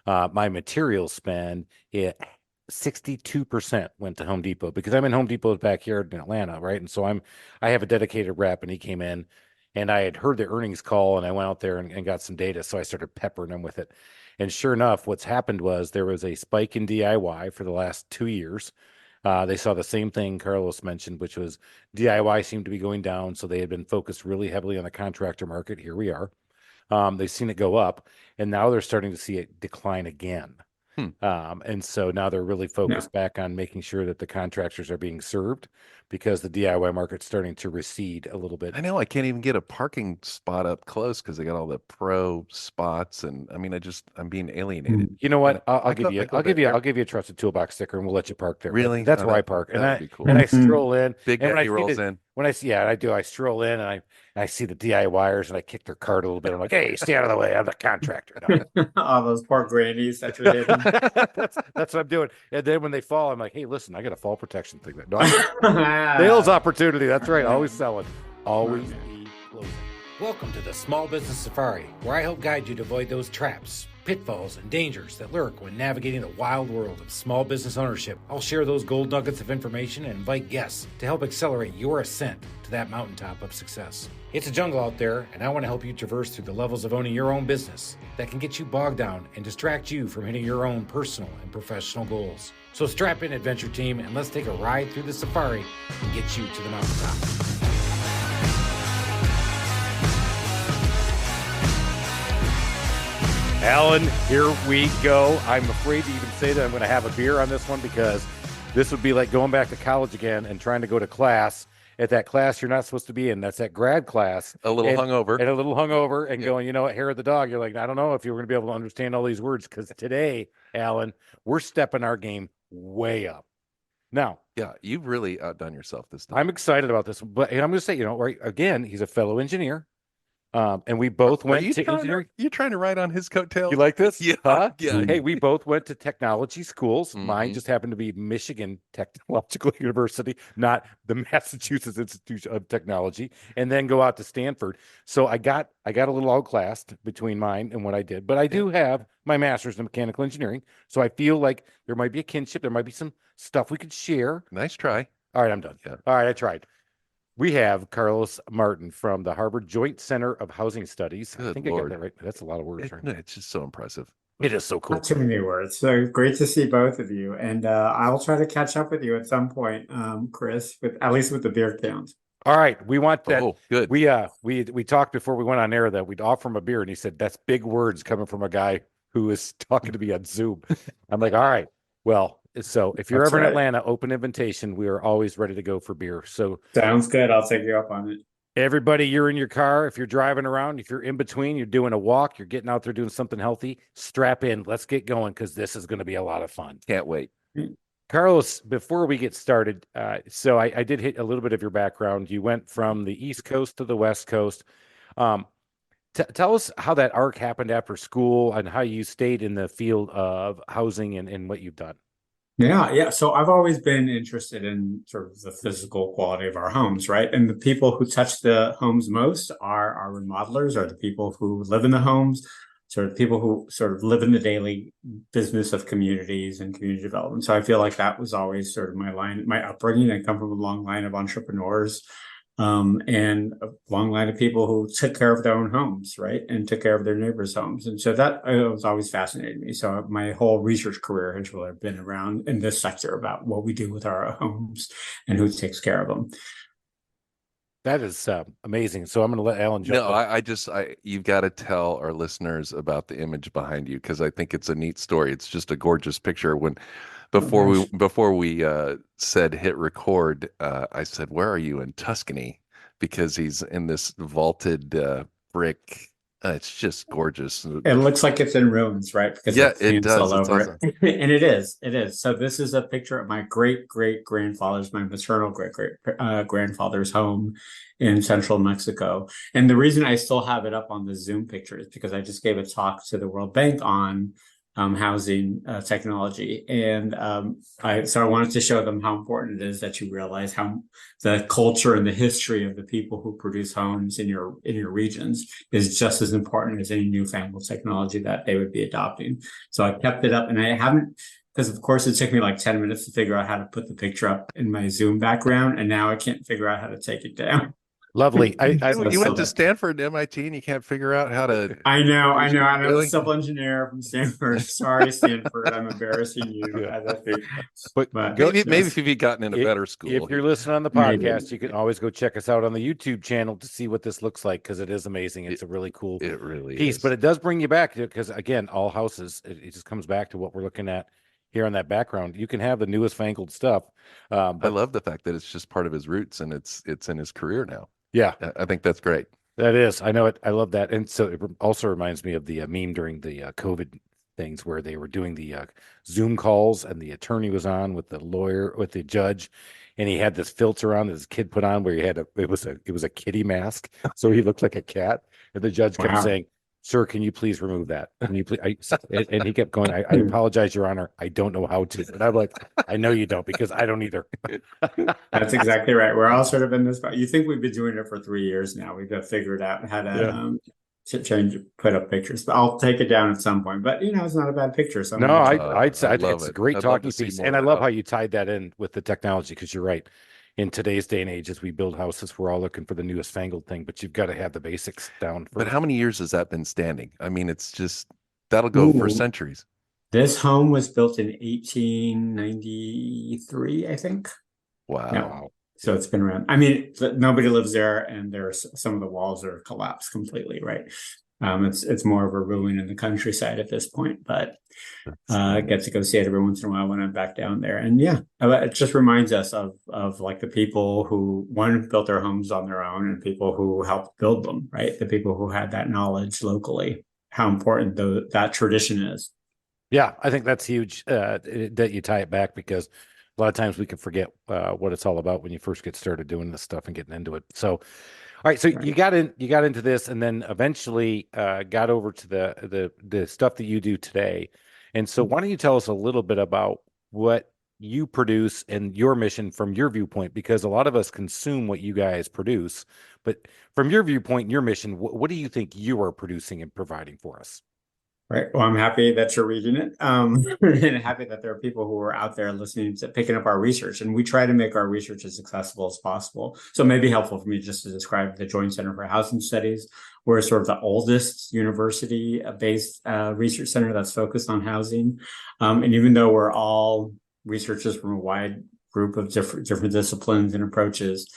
My material spend, 62% went to Home Depot because I'm in Home Depot's backyard in Atlanta, right? And so I have a dedicated rep, and he came in, and I had heard the earnings call, and I went out there and got some data, so I started peppering him with it. And sure enough, what's happened was there was a spike in DIY for the last 2 years. They saw the same thing Carlos mentioned, which was DIY seemed to be going down. So they had been focused really heavily on the contractor market. Here we are. They've seen it go up, and now they're starting to see it decline again. And so now they're really focused back on making sure that the contractors are being served because the DIY market's starting to recede a little bit. I know I can't even get a parking spot up close because they got all the pro spots, and I mean, I'm being alienated. You know what? I'll I give go- you, I go I'll give there you, I'll give you a trusted toolbox sticker, and we'll let you park there. But Really? that's Oh, where I park, and that'd be cool. I stroll in, Big and when Daddy I see rolls the, in. when I see, yeah, I do. I stroll in, and I see the DIYers, and I kick their cart a little bit. I'm like, hey, stay out of the way. I'm the contractor. No. All those poor grannies that you're hitting. That's what I'm doing. And then when they fall, I'm like, hey, listen, I got a fall protection thing. No, sales opportunity. That's right. Always selling. Always be closing. Welcome to the Small Business Safari, where I help guide you to avoid those traps, pitfalls, and dangers that lurk when navigating the wild world of small business ownership. I'll share those gold nuggets of information and invite guests to help accelerate your ascent to that mountaintop of success. It's a jungle out there, and I want to help you traverse through the levels of owning your own business that can get you bogged down and distract you from hitting your own personal and professional goals. So strap in, adventure team, and let's take a ride through the safari and get you to the mountaintop. Alan, here we go. I'm afraid to even say that I'm going to have a beer on this one because this would be like going back to college again and trying to go to class at that class you're not supposed to be in. That's that grad class. A little hungover. And a little hungover and going, you know what, hair of the dog. You're like, I don't know if you're going to be able to understand all these words because today, Alan, we're stepping our game way up. Now, yeah, you've really outdone yourself this time. I'm excited about this, but I'm going to say, right, again, he's a fellow engineer. And we both went to engineering. You're trying to ride on his coattails? You like this? Yeah. Huh? Yeah. Hey, we both went to technology schools. Mm-hmm. Mine just happened to be Michigan Technological University, not the Massachusetts Institute of Technology, and then go out to Stanford. So I got a little outclassed between mine and what I did, but I do have my master's in mechanical engineering. So I feel like there might be a kinship. There might be some stuff we could share. Nice try. All right, I'm done. Yeah. All right, I tried. We have Carlos Martin from the Harvard Joint Center of Housing Studies. Good I think Lord. I got that right. That's a lot of words, right? No, it's just so impressive. It is so cool. Not too many words. So great to see both of you. And I'll try to catch up with you at some point, Chris, at least with the beer count. All right. We want that. Oh, good. We talked before we went on air that we'd offer him a beer, and he said, that's big words coming from a guy who is talking to me on Zoom. I'm like, all right. Well, so if you're ever in Atlanta, open invitation. We are always ready to go for beer. So sounds good. I'll take you up on it. Everybody, you're in your car. If you're driving around, if you're in between, you're doing a walk, you're getting out there doing something healthy, strap in. Let's get going because this is going to be a lot of fun. Can't wait. Carlos, before we get started, so I did hit a little bit of your background. You went from the East Coast to the West Coast. Tell us how that arc happened after school and how you stayed in the field of housing and what you've done. Yeah. So I've always been interested in sort of the physical quality of our homes, right? And the people who touch the homes most are our remodelers, or the people who live in the homes, sort of people who sort of live in the daily business of communities and community development. So I feel like that was always sort of my upbringing. I come from a long line of entrepreneurs, and a long line of people who took care of their own homes, right? And took care of their neighbors' homes. And so that was always fascinating me. So my whole research career has really been around in this sector about what we do with our homes and who takes care of them. That is amazing. So I'm going to let Alan jump. No, you've got to tell our listeners about the image behind you, because I think it's a neat story. It's just a gorgeous picture. Before we said hit record, I said, "Where are you?" In Tuscany, because he's in this vaulted brick. It's just gorgeous. It looks like it's in ruins, right? Because it does. All over awesome. it. And it is. So this is a picture of my great grandfather's, my maternal great grandfather's home in central Mexico. And the reason I still have it up on the Zoom picture is because I just gave a talk to the World Bank on housing technology. And I wanted to show them how important it is that you realize how the culture and the history of the people who produce homes in your regions is just as important as any newfangled technology that they would be adopting. So I kept it up, and I haven't, because of course it took me like 10 minutes to figure out how to put the picture up in my Zoom background, and now I can't figure out how to take it down. Lovely. You went to Stanford and MIT and you can't figure out how to. I know. I'm a civil engineer from Stanford. Sorry, Stanford. I'm embarrassing you. But maybe if you'd gotten in a better school. If you're listening on the podcast, you can always go check us out on the YouTube channel to see what this looks like, because it is amazing. It's a really cool piece. But it does bring you back to, because again, all houses, it just comes back to what we're looking at here on that background. You can have the newest fangled stuff. But I love the fact that it's just part of his roots and it's in his career now. Yeah, I think that's great. That is. I know it. I love that. And so it also reminds me of the meme during the COVID things where they were doing the Zoom calls and the attorney was on with the judge, and he had this filter on that his kid put on where it was a kitty mask. So he looked like a cat. And the judge kept saying, "Sir, can you please remove that? Can you please?" And he kept going, I apologize, Your Honor. I don't know how to. And I'm like, I know you don't, because I don't either. That's exactly right. We're all sort of in this. You think we've been doing it for 3 years now. We've got figured out how to put up pictures. But I'll take it down at some point. But it's not a bad picture. So no, I'd say it's a great talking piece, and I love how you tied that in with the technology, because you're right. In today's day and age, as we build houses, we're all looking for the newest fangled thing, but you've got to have the basics down first. But how many years has that been standing? I mean, it's just, that'll go for centuries. This home was built in 1893, I think. Wow. No. So it's been around. I mean, nobody lives there, and some of the walls are collapsed completely, right? It's more of a ruin in the countryside at this point, but I get to go see it every once in a while when I'm back down there. And it just reminds us of like the people who built their homes on their own, and people who helped build them, right? The people who had that knowledge locally, how important that tradition is. Yeah, I think that's huge that you tie it back, because a lot of times we can forget what it's all about when you first get started doing this stuff and getting into it. So, all right, so you got into this, and then eventually got over to the stuff that you do today. And so, why don't you tell us a little bit about what you produce and your mission from your viewpoint? Because a lot of us consume what you guys produce, but from your viewpoint and your mission, what do you think you are producing and providing for us? Right. Well, I'm happy that you're reading it, and happy that there are people who are out there listening to picking up our research. And we try to make our research as accessible as possible. So it may be helpful for me just to describe the Joint Center for Housing Studies. We're sort of the oldest university-based research center that's focused on housing. And even though we're all researchers from a wide group of different disciplines and approaches,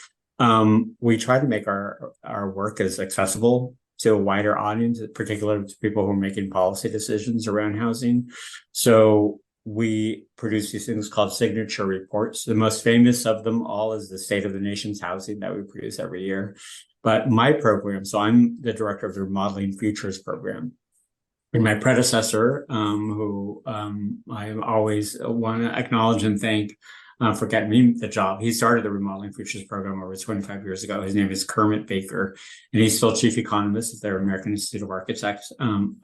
we try to make our work as accessible to a wider audience, particularly to people who are making policy decisions around housing. So we produce these things called signature reports. The most famous of them all is the State of the Nation's Housing that we produce every year. But my program, so I'm the director of the Remodeling Futures program. And my predecessor, who I always want to acknowledge and thank for getting me the job. He started the Remodeling Futures program over 25 years ago. His name is Kermit Baker, and he's still chief economist at their American Institute of Architects.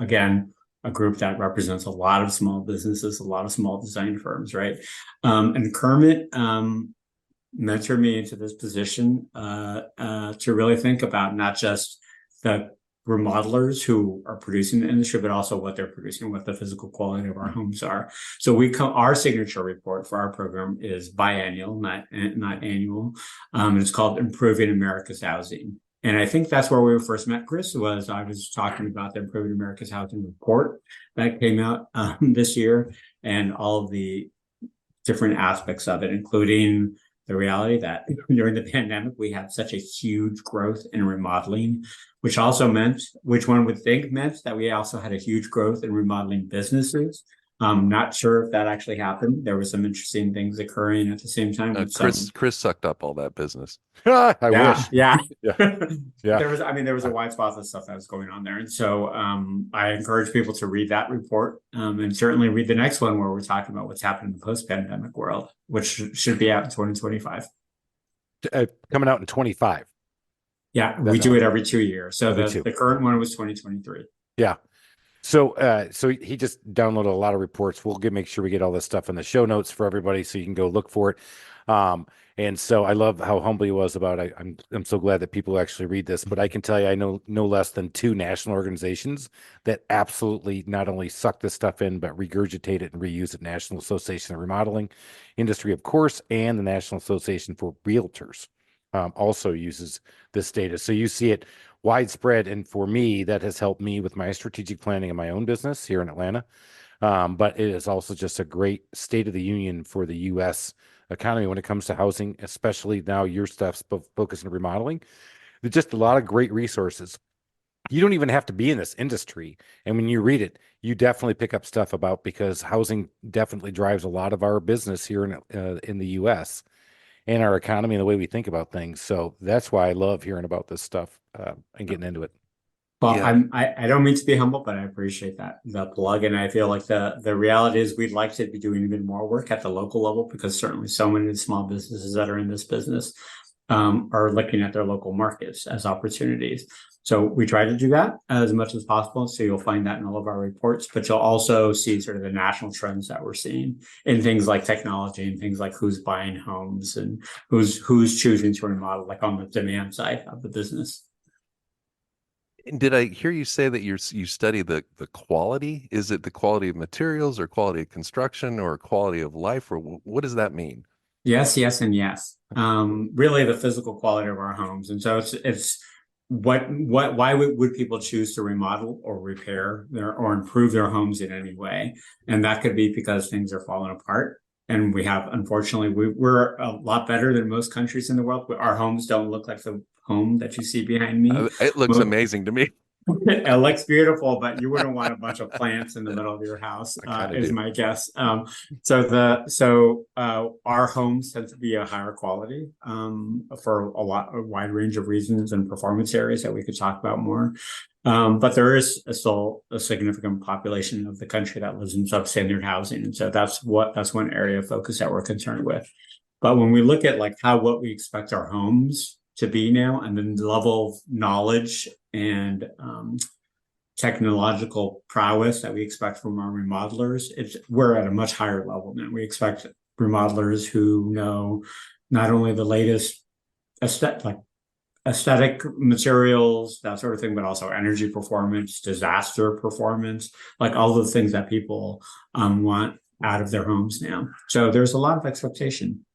Again, a group that represents a lot of small businesses, a lot of small design firms, right? And Kermit mentored me into this position to really think about not just the remodelers who are producing the industry, but also what they're producing, what the physical quality of our homes are. So our signature report for our program is biannual, not annual. It's called Improving America's Housing. And I think that's where we first met, Chris, I was talking about the Improving America's Housing report that came out this year, and all of the different aspects of it, including the reality that during the pandemic, we had such a huge growth in remodeling, which also meant, which one would think meant that we also had a huge growth in remodeling businesses. Not sure if that actually happened. There were some interesting things occurring at the same time. Chris sucked up all that business. I wish. Yeah. Yeah. There was a wide swath of stuff that was going on there. And so I encourage people to read that report and certainly read the next one where we're talking about what's happened in the post-pandemic world, which should be out in 2025. Coming out in 25. Yeah, we do it every 2 years. So the current one was 2023. Yeah. So he just downloaded a lot of reports. We'll make sure we get all this stuff in the show notes for everybody, so you can go look for it. And so I love how humble he was about it. I'm so glad that people actually read this. But I can tell you, I know no less than two national organizations that absolutely not only suck this stuff in, but regurgitate it and reuse it. National Association of Remodeling Industry, of course, and the National Association for Realtors also uses this data. So you see it widespread. And for me, that has helped me with my strategic planning in my own business here in Atlanta. But it is also just a great state of the union for the U.S. economy when it comes to housing, especially now your stuff's focused on remodeling. There's just a lot of great resources. You don't even have to be in this industry. And when you read it, you definitely pick up stuff about, because housing definitely drives a lot of our business here in the U.S. and our economy and the way we think about things. So that's why I love hearing about this stuff and getting into it. Well, I don't mean to be humble, but I appreciate the plug. And I feel like the reality is we'd like to be doing even more work at the local level, because certainly so many of the small businesses that are in this business are looking at their local markets as opportunities. So we try to do that as much as possible. So you'll find that in all of our reports, but you'll also see sort of the national trends that we're seeing in things like technology and things like who's buying homes and who's choosing to remodel, like on the demand side of the business. Did I hear you say that you study the quality? Is it the quality of materials or quality of construction or quality of life, or what does that mean? Yes, yes, and yes. Really the physical quality of our homes. And so it's why would people choose to remodel or repair or improve their homes in any way? And that could be because things are falling apart. And unfortunately, we're a lot better than most countries in the world. Our homes don't look like the home that you see behind me. It looks amazing to me. It looks beautiful, but you wouldn't want a bunch of plants in the middle of your house, is my guess. So our homes tend to be a higher quality for a wide range of reasons and performance areas that we could talk about more. But there is still a significant population of the country that lives in substandard housing, and so that's one area of focus that we're concerned with. But when we look at like what we expect our homes to be now, and then the level of knowledge and technological prowess that we expect from our remodelers, we're at a much higher level now. We expect remodelers who know not only the latest aesthetic materials, that sort of thing, but also energy performance, disaster performance, like all the things that people want out of their homes now. So there's a lot of expectation.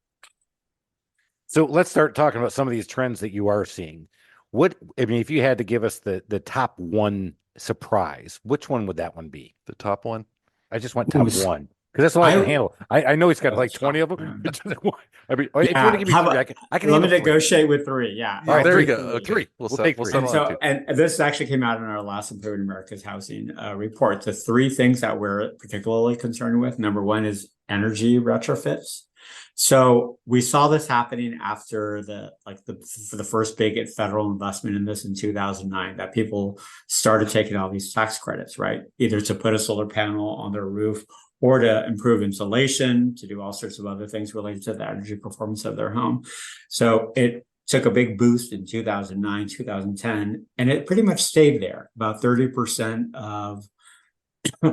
So let's start talking about some of these trends that you are seeing. If you had to give us the top one surprise, which one would that one be? The top one? I just want top one, because that's all I can handle. I know he's got like 20 of them. If you want to give me three, I can let me negotiate with three. Yeah. All right, there we go. Three. We'll take three. And this actually came out in our last Improving America's Housing report. The three things that we're particularly concerned with. Number one is energy retrofits. So we saw this happening after for the first big federal investment in this in 2009, that people started taking all these tax credits, right? Either to put a solar panel on their roof or to improve insulation, to do all sorts of other things related to the energy performance of their home. So it took a big boost in 2009, 2010, and it pretty much stayed there. About 30% of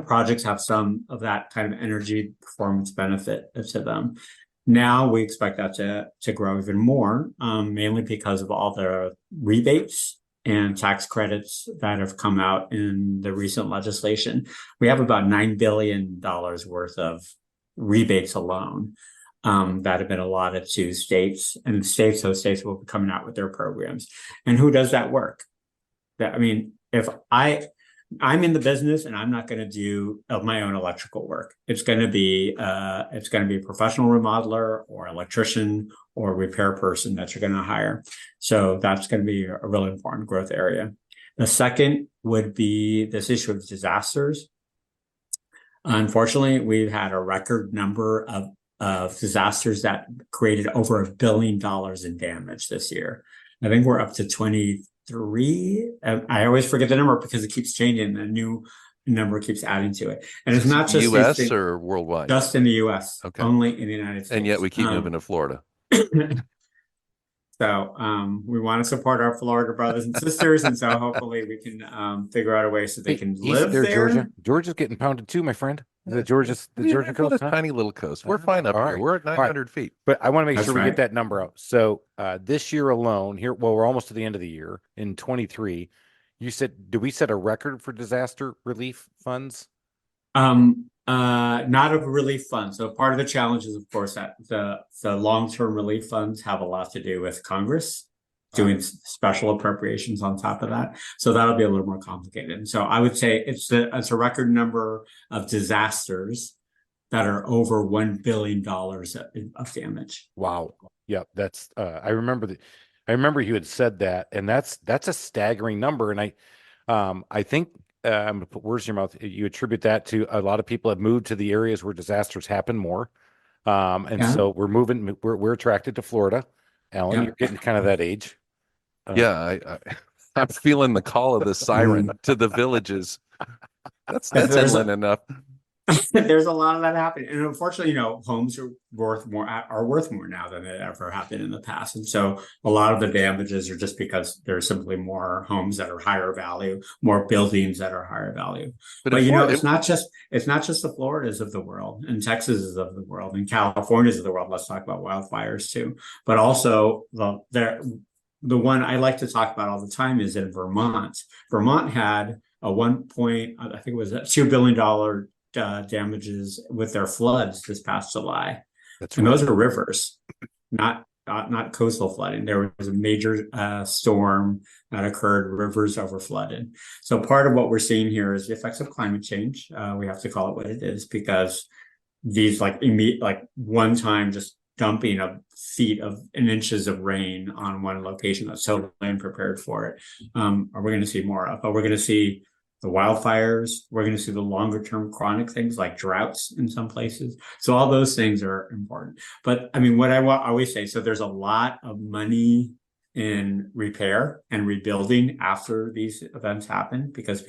projects have some of that kind of energy performance benefit to them. Now we expect that to grow even more, mainly because of all the rebates and tax credits that have come out in the recent legislation. We have about $9 billion worth of rebates alone that have been allotted to states, and those states will be coming out with their programs. And who does that work? If I'm in the business and I'm not going to do my own electrical work, it's going to be a professional remodeler or electrician or repair person that you're going to hire. So that's going to be a really important growth area. The second would be this issue of disasters. Unfortunately, we've had a record number of disasters that created over $1 billion in damage this year. I think we're up to 23. I always forget the number because it keeps changing. A new number keeps adding to it. And it's not just U.S. or worldwide? Just in the U.S. Okay. Only in the United States. And yet we keep moving to Florida. So we want to support our Florida brothers and sisters, and so hopefully we can figure out a way so they Hey, can easy live there, there. Georgia. Georgia's getting pounded too, my friend. The Georgia Got coast, a huh? tiny little coast. We're fine up All here. right. We're at All right. 900 feet. But I want to make That's sure we get right. that number out. So this year alone, here, well, we're almost to the end of the year in 23. You said, do we set a record for disaster relief funds? Not a relief fund. So part of the challenge is, of course, that the long-term relief funds have a lot to do with Congress doing special appropriations on top of that. So that'll be a little more complicated. And so I would say it's a record number of disasters that are over $1 billion of damage. Wow. Yep. That's I remember you had said that, and that's a staggering number. And I think I'm gonna put words in your mouth. You attribute that to a lot of people have moved to the areas where disasters happen more. And Yeah. so we're attracted to Florida. Alan, you're getting kind of that age. Yeah, I'm feeling the call of the siren to the villages. That's inland enough. There's a lot of that happening, and unfortunately, homes are worth more now than they ever have been in the past. And so, a lot of the damages are just because there's simply more homes that are higher value, more buildings that are higher value. But it's not just the Floridas of the world, and Texas is of the world, and California's of the world. Let's talk about wildfires too, but also the one I like to talk about all the time is in Vermont. Vermont had a I think it was a $2 billion damages with their floods this past July. And those are rivers, not coastal flooding. There was a major storm that occurred, rivers overflooded. So part of what we're seeing here is the effects of climate change. We have to call it what it is, because these one time just dumping of feet of and inches of rain on one location that's totally unprepared for it. Are we going to see more of? But we're going to see the wildfires. We're going to see the longer term chronic things like droughts in some places. So all those things are important. But I mean, what I always say, so there's a lot of money in repair and rebuilding after these events happen, because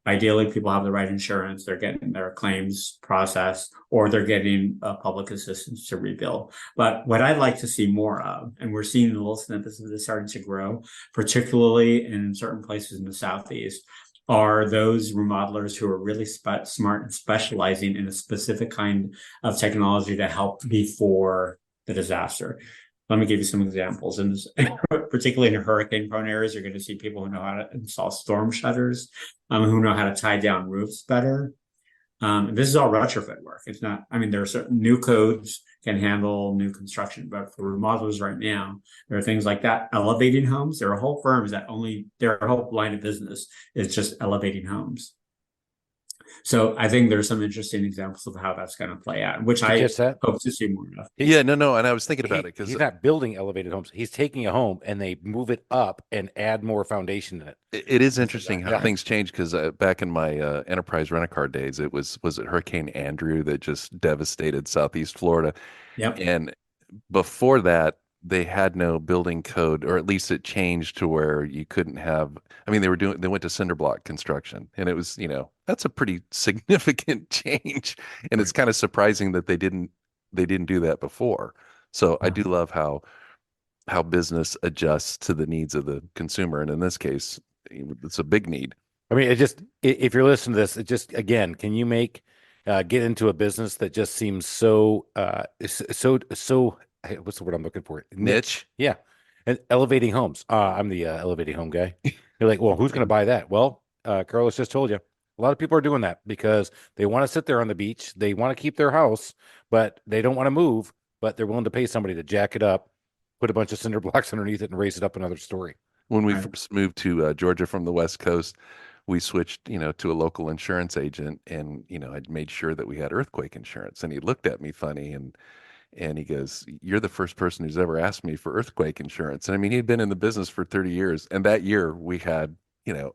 ideally people have the right insurance, they're getting their claims processed, or they're getting public assistance to rebuild. But what I'd like to see more of, and we're seeing little snippets of this starting to grow, particularly in certain places in the Southeast, are those remodelers who are really smart and specializing in a specific kind of technology to help before the disaster. Let me give you some examples. And particularly in hurricane-prone areas, you're going to see people who know how to install storm shutters, who know how to tie down roofs better. This is all retrofit work. It's not, there are certain new codes can handle new construction, but for remodelers right now, there are things like that. Elevating homes. There are whole firms that their whole line of business is just elevating homes. So I think there's some interesting examples of how that's going to play out, which I hope to see more of. Yeah, no. And I was thinking about it because he's not building elevated homes. He's taking a home and they move it up and add more foundation in it. It is interesting how things change, because back in my enterprise rent-a-car days, was it Hurricane Andrew that just devastated Southeast Florida? Yep. And before that, they had no building code, or at least it changed to where you couldn't have. They went to cinder block construction, and it was, that's a pretty significant change, and it's kind of surprising that they didn't do that before. So I do love how business adjusts to the needs of the consumer, and in this case, it's a big need. If you're listening to this, it just, again, can you get into a business that just seems so what's the word I'm looking for? Niche. Yeah. And elevating homes. I'm the elevating home guy. You're like, well, who's going to buy that? Well, Carlos just told you. A lot of people are doing that because they want to sit there on the beach. They want to keep their house, but they don't want to move, but they're willing to pay somebody to jack it up, put a bunch of cinder blocks underneath it, and raise it up another story. When we first moved to Georgia from the West Coast, we switched, to a local insurance agent, and, I'd made sure that we had earthquake insurance. And he looked at me funny, and he goes, "You're the first person who's ever asked me for earthquake insurance." And he'd been in the business for 30 years. And that year we had,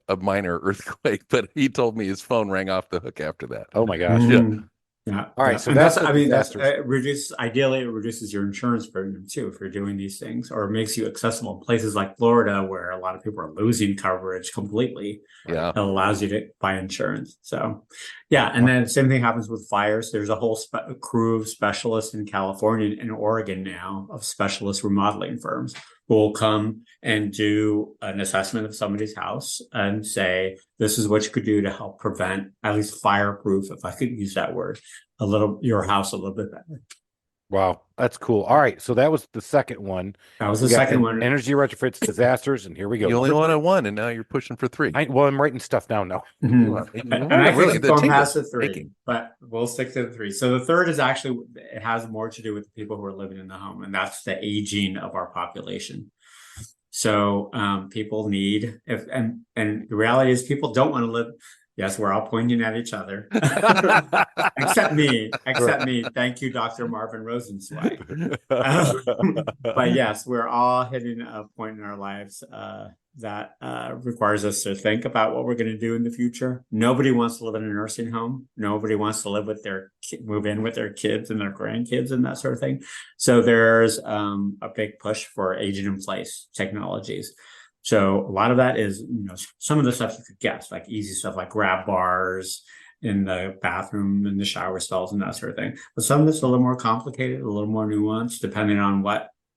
a minor earthquake, but he told me his phone rang off the hook after that. Oh my gosh. Yeah. Yeah. All right. Yeah. So And that's that's, the I mean, that's disasters. ideally it reduces your insurance premium too if you're doing these things, or it makes you accessible in places like Florida where a lot of people are losing coverage completely. Yeah. It allows you to buy insurance. So, yeah. And then same thing happens with fires. There's a whole crew of specialists in California and Oregon now of specialist remodeling firms who will come and do an assessment of somebody's house and say, this is what you could do to help prevent, at least fireproof, if I could use that word, your house a little bit better. Wow, that's cool. All right, so that was the second one. That was We the got second one. Energy retrofits, disasters, and here we go. You only wanted one, and now you're pushing for three. Well, I'm writing stuff down now. And I Really, could the go team past is the three, taking. but we'll stick to the three. So the third is actually, it has more to do with the people who are living in the home, and that's the aging of our population. So people need, and the reality is people don't want to live. Yes, we're all pointing at each other, except me. Thank you, Dr. Marvin Rosenzweig. But yes, we're all hitting a point in our lives that requires us to think about what we're going to do in the future. Nobody wants to live in a nursing home. Nobody wants to live with move in with their kids and their grandkids and that sort of thing. So there's a big push for aging in place technologies. So a lot of that is, some of the stuff you could guess, like easy stuff like grab bars in the bathroom and the shower stalls and that sort of thing. But some of it's a little more complicated, a little more nuanced, depending on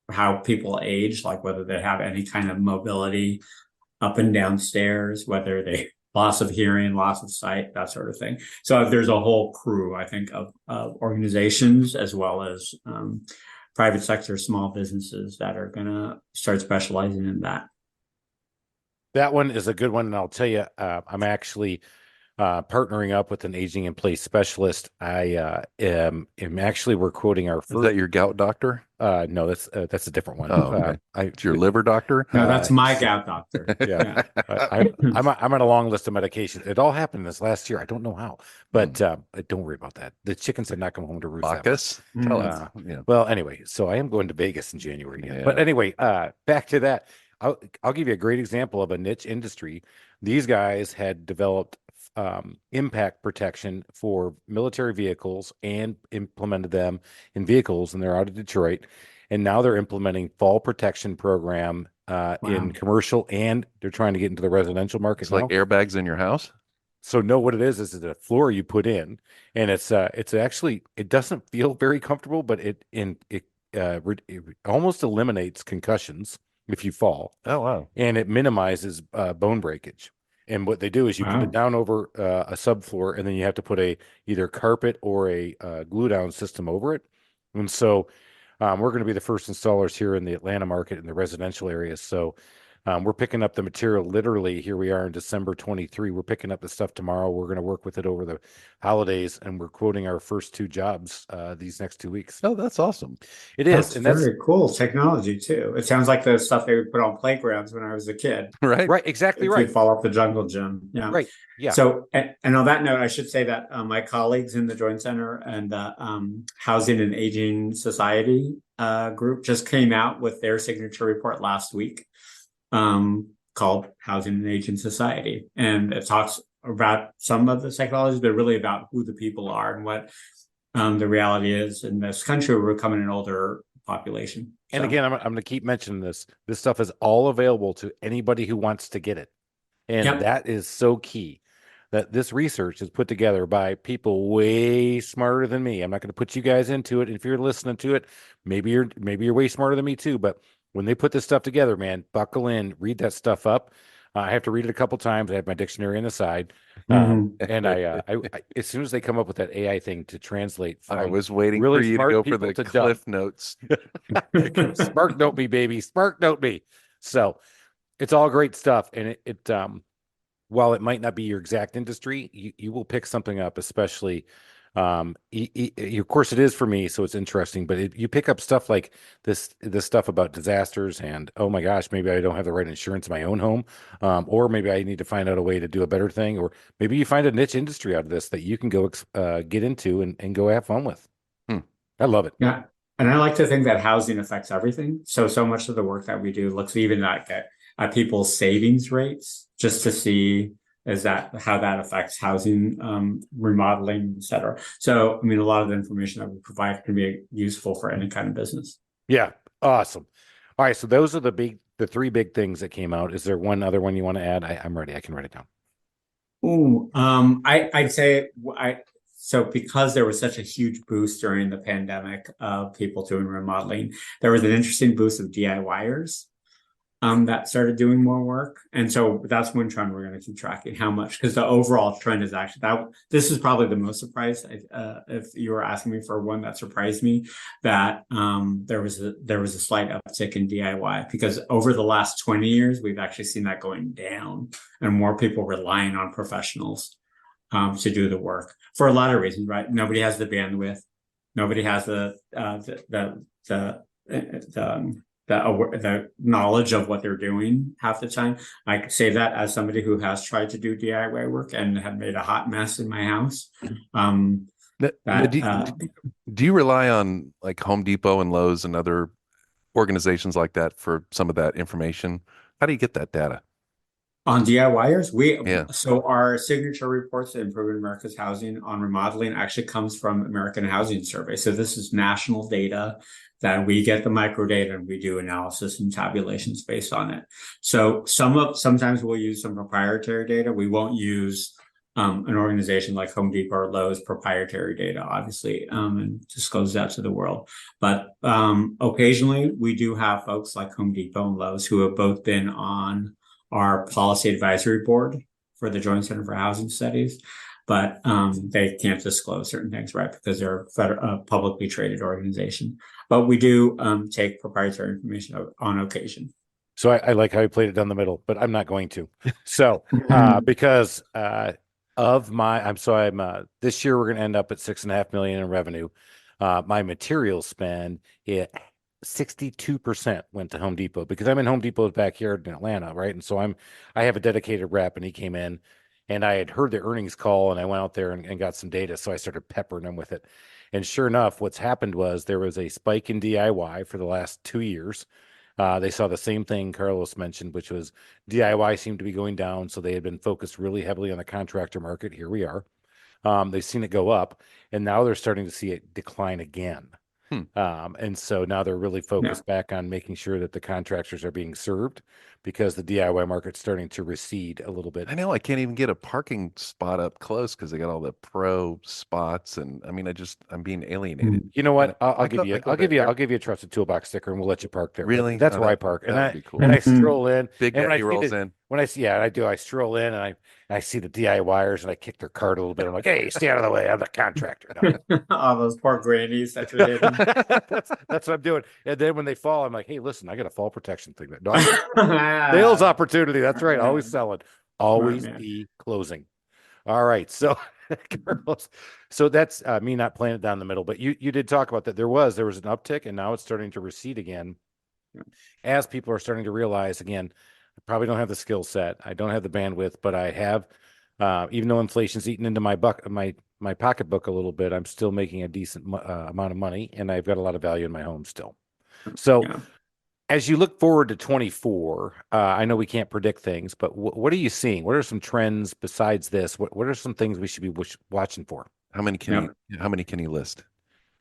how people age, like whether they have any kind of mobility up and down stairs, whether they loss of hearing, loss of sight, that sort of thing. So there's a whole crew, I think, of organizations as well as private sector, small businesses that are going to start specializing in that. That one is a good one, and I'll tell you, I'm actually partnering up with an aging in place specialist. I am actually, we're quoting our first. Is that your gout doctor? No, that's a different one. Oh, okay. It's your liver doctor? No, that's my gout doctor. Yeah. I'm on a long list of medications. It all happened this last year. I don't know how, but don't worry about that. The chickens have not come home to roost. Bacchus? Tell us. Yeah. Well, anyway, so I am going to Vegas in January. Yeah. But anyway, back to that. I'll give you a great example of a niche industry. These guys had developed impact protection for military vehicles and implemented them in vehicles, and they're out of Detroit. And now they're implementing fall protection program in commercial, and they're trying to get into the residential market. It's like airbags in your house. So no, what it is a floor you put in, and it's actually, it doesn't feel very comfortable, but it almost eliminates concussions if you fall. Oh, wow. And it minimizes bone breakage. And what they do is you put it down over a subfloor, and then you have to put either carpet or a glue down system over it. And so we're going to be the first installers here in the Atlanta market in the residential areas. So we're picking up the material literally. Here we are in December 23. We're picking up the stuff tomorrow. We're going to work with it over the holidays, and we're quoting our first 2 jobs these next 2 weeks. Oh, that's awesome. It is. And that's very cool technology too. It sounds like the stuff they would put on playgrounds when I was a kid. Right. Right. Exactly right. You'd fall off the jungle gym. Yeah. Right. Yeah. So, and on that note, I should say that my colleagues in the Joint Center and the Housing and Aging Society group just came out with their signature report last week. Called Housing and Aging Society. And it talks about some of the technologies, but really about who the people are and what the reality is in this country. We're becoming an older population. And again, I'm going to keep mentioning this. This stuff is all available to anybody who wants to get it. And that is so key, that this research is put together by people way smarter than me. I'm not going to put you guys into it. If you're listening to it, maybe you're way smarter than me too, but when they put this stuff together, man, buckle in, read that stuff up. I have to read it a couple times. I have my dictionary on the side. And I as soon as they come up with that AI thing to translate, I was waiting really for you to go for the Cliff Notes. Spark note me, baby. Spark note me. So it's all great stuff. And it while it might not be your exact industry, you will pick something up, especially of course it is for me, so it's interesting, but you pick up stuff like this stuff about disasters and, oh my gosh, maybe I don't have the right insurance in my own home, or maybe I need to find out a way to do a better thing, or maybe you find a niche industry out of this that you can go get into and go have fun with. I love it. Yeah. And I like to think that housing affects everything. So much of the work that we do looks even at people's savings rates, just to see is that how that affects housing, remodeling, et cetera. So, I mean, a lot of the information that we provide can be useful for any kind of business. Yeah. Awesome. All right. So those are the three big things that came out. Is there one other one you want to add? I'm ready. I can write it down. Ooh, I'd say so because there was such a huge boost during the pandemic of people doing remodeling, there was an interesting boost of DIYers that started doing more work. And so that's one trend we're going to keep tracking how much, because the overall trend is actually that this is probably the most surprised. If you were asking me for one that surprised me, that there was a slight uptick in DIY, because over the last 20 years, we've actually seen that going down and more people relying on professionals to do the work for a lot of reasons, right? Nobody has the bandwidth. Nobody has the knowledge of what they're doing half the time. I say that as somebody who has tried to do DIY work and have made a hot mess in my house. Do you rely on like Home Depot and Lowe's and other organizations like that for some of that information? How do you get that data? On DIYers, so our signature reports to Improving America's Housing on remodeling actually comes from American Housing Survey. So this is national data that we get the microdata and we do analysis and tabulations based on it. So sometimes we'll use some proprietary data. We won't use an organization like Home Depot or Lowe's proprietary data, obviously, and disclose that to the world. But occasionally we do have folks like Home Depot and Lowe's who have both been on our policy advisory board for the Joint Center for Housing Studies, but they can't disclose certain things, right? Because they're a publicly traded organization. But we do take proprietary information on occasion. So I like how you played it down the middle, but I'm not going to. So because I'm this year we're going to end up at $6.5 million in revenue. My material spend, 62% went to Home Depot, because I'm in Home Depot's backyard in Atlanta, right? And so I have a dedicated rep, and he came in, and I had heard the earnings call, and I went out there and got some data, so I started peppering them with it. And sure enough, what's happened was there was a spike in DIY for the last 2 years. They saw the same thing Carlos mentioned, which was DIY seemed to be going down, so they had been focused really heavily on the contractor market. Here we are. They've seen it go up, and now they're starting to see it decline again. And so now they're really focused back on making sure that the contractors are being served, because the DIY market's starting to recede a little bit. I know I can't even get a parking spot up close because they got all the pro spots, and I mean, I'm being alienated. You know what? I'll give you a trusted toolbox sticker, and we'll let you park there. Really? That's where I park, and I stroll in. Big Daddy rolls in. When I see, I stroll in and I see the DIYers and I kick their cart a little bit. I'm like, hey, stay out of the way. I'm the contractor. All those poor grannies that you're hitting. That's what I'm doing. And then when they fall, I'm like, hey, listen, I got a fall protection thing. Sales opportunity. That's right. Always selling. Always be closing. All right. So, Carlos, so that's me not playing it down the middle. But you did talk about that. There was an uptick, and now it's starting to recede again, as people are starting to realize again. I probably don't have the skill set. I don't have the bandwidth, but I have, even though inflation's eaten into my pocketbook a little bit, I'm still making a decent amount of money, and I've got a lot of value in my home still. So as you look forward to 24, I know we can't predict things, but what are you seeing? What are some trends besides this? What are some things we should be watching for? How many can you list?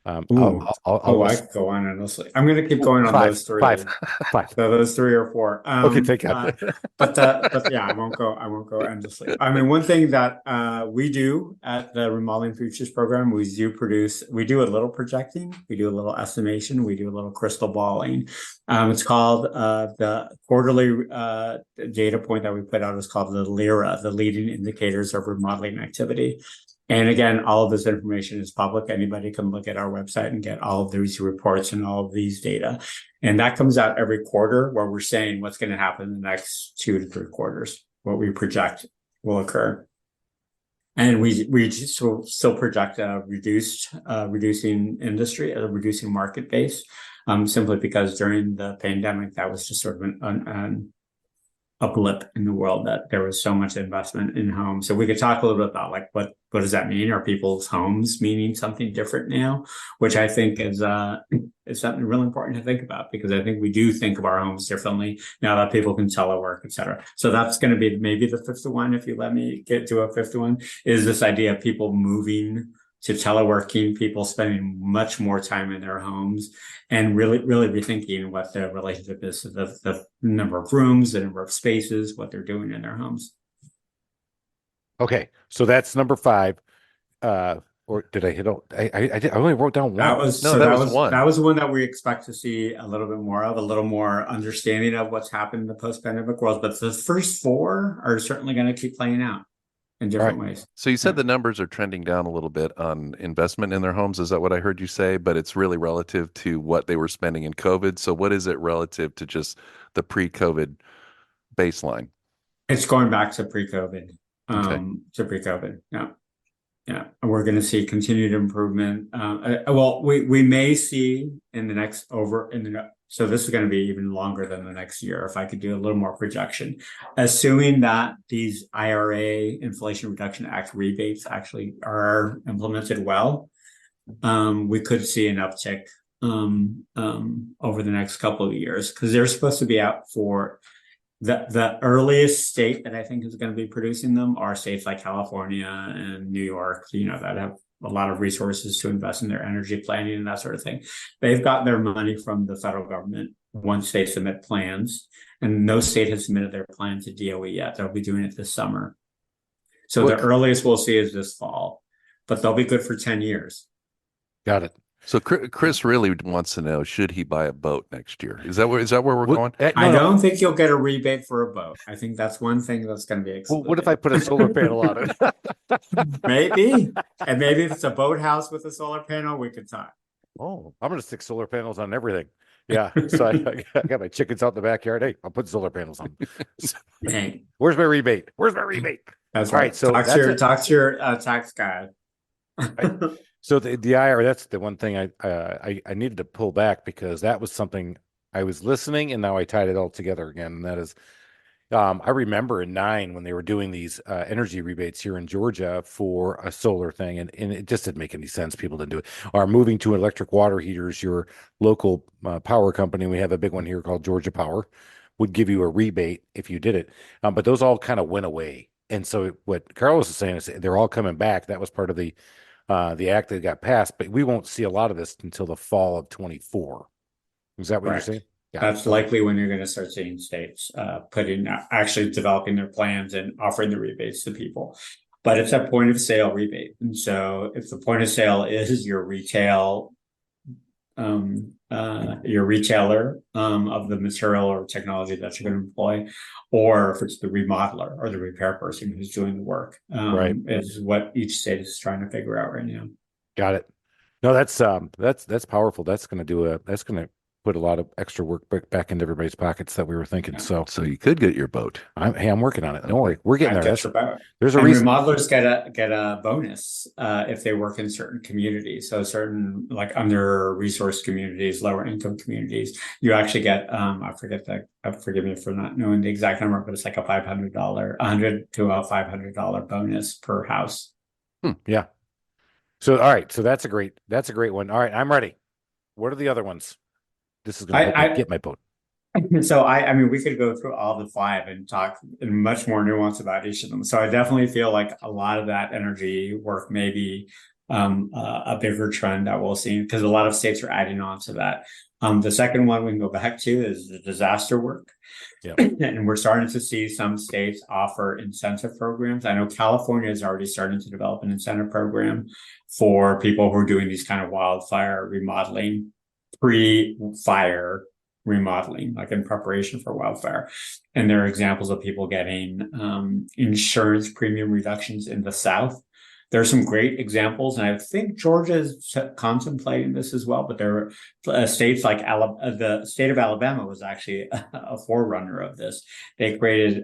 I could go on endlessly. I'm going to keep going on those three. Five. So those 3 or 4. Okay, take it. But yeah, I won't go endlessly. I mean, one thing that we do at the Remodeling Futures program, we do a little projecting, we do a little estimation, we do a little crystal balling. It's called the quarterly data point that we put out is called the LIRA, the Leading Indicators of Remodeling Activity. And again, all of this information is public. Anybody can look at our website and get all of these reports and all of these data. And that comes out every quarter, where we're saying what's going to happen in the next 2 to 3 quarters, what we project will occur. And we still project a reducing industry, a reducing market base, simply because during the pandemic, that was just sort of a blip in the world, that there was so much investment in homes. So we could talk a little bit about like what does that mean? Are people's homes meaning something different now? Which I think is is something really important to think about, because I think we do think of our homes differently now that people can telework, et cetera. So that's going to be maybe the fifth one, if you let me get to a fifth one, is this idea of people moving to teleworking, people spending much more time in their homes, and really rethinking what the relationship is to the number of rooms, the number of spaces, what they're doing in their homes. Okay, so that's number 5. Or did I hit? I only wrote down one. That was one. That was one that we expect to see a little bit more of, a little more understanding of what's happened in the post-pandemic world. But the first 4 are certainly going to keep playing out in different ways. So you said the numbers are trending down a little bit on investment in their homes. Is that what I heard you say? But it's really relative to what they were spending in COVID. So what is it relative to just the pre-COVID baseline? It's going back to pre-COVID. Yeah, and we're going to see continued improvement. We may see in the next so this is going to be even longer than the next year. If I could do a little more projection, assuming that these IRA, Inflation Reduction Act rebates actually are implemented well, we could see an uptick over the next couple of years, because they're supposed to be out for. The earliest state that I think is going to be producing them are states like California and New York, that have a lot of resources to invest in their energy planning and that sort of thing. They've got their money from the federal government once they submit plans, and no state has submitted their plan to DOE yet. They'll be doing it this summer. So the earliest we'll see is this fall, but they'll be good for 10 years. Got it. So Chris really wants to know, should he buy a boat next year? Is that where we're going? I don't think you'll get a rebate for a boat. I think that's one thing that's going to be excluded. Well, what if I put a solar panel on it? Maybe. And maybe if it's a boathouse with a solar panel, we could talk. Oh, I'm going to stick solar panels on everything. Yeah. So I got my chickens out in the backyard. Hey, I'll put solar panels on. Dang. Where's my rebate? That's all right. So talk to your tax guy. Right. So the IRA, that's the one thing I needed to pull back, because that was something I was listening, and now I tied it all together again. And that is, I remember in 9 when they were doing these energy rebates here in Georgia for a solar thing, and it just didn't make any sense. People didn't do it. Or moving to electric water heaters, your local power company, we have a big one here called Georgia Power, would give you a rebate if you did it. But those all kind of went away. And so what Carlos is saying is they're all coming back. That was part of the act that got passed, but we won't see a lot of this until the fall of 24. Is that what you're saying? Yeah. That's likely when you're going to start seeing states actually developing their plans and offering the rebates to people. But it's a point of sale rebate. And so if the point of sale is your retailer of the material or technology that you're going to employ, or if it's the remodeler or the repair person who's doing the work, is what each state is trying to figure out right now. Got it. No, that's powerful. That's going to put a lot of extra work back into everybody's pockets that we were thinking. Yeah. So you could get your boat. I'm working on it. Don't worry, we're getting there. There's a reason. Remodelers get a bonus if they work in certain communities. So certain like under resource communities, lower income communities, you actually get forgive me for not knowing the exact number, but it's like a $100 to a $500 bonus per house. Yeah. So all right, so that's a great one. All right, I'm ready. What are the other ones? This is going to get my boat. So I mean, we could go through all the 5 and talk in much more nuance about each of them. So I definitely feel like a lot of that energy work may be a bigger trend that we'll see, because a lot of states are adding on to that. The second one we can go back to is the disaster work. Yep. And we're starting to see some states offer incentive programs. I know California is already starting to develop an incentive program for people who are doing these kind of wildfire remodeling, pre-fire remodeling, like in preparation for wildfire. And there are examples of people getting insurance premium reductions in the South. There are some great examples, and I think Georgia is contemplating this as well. But there are states like the state of Alabama was actually a forerunner of this. They created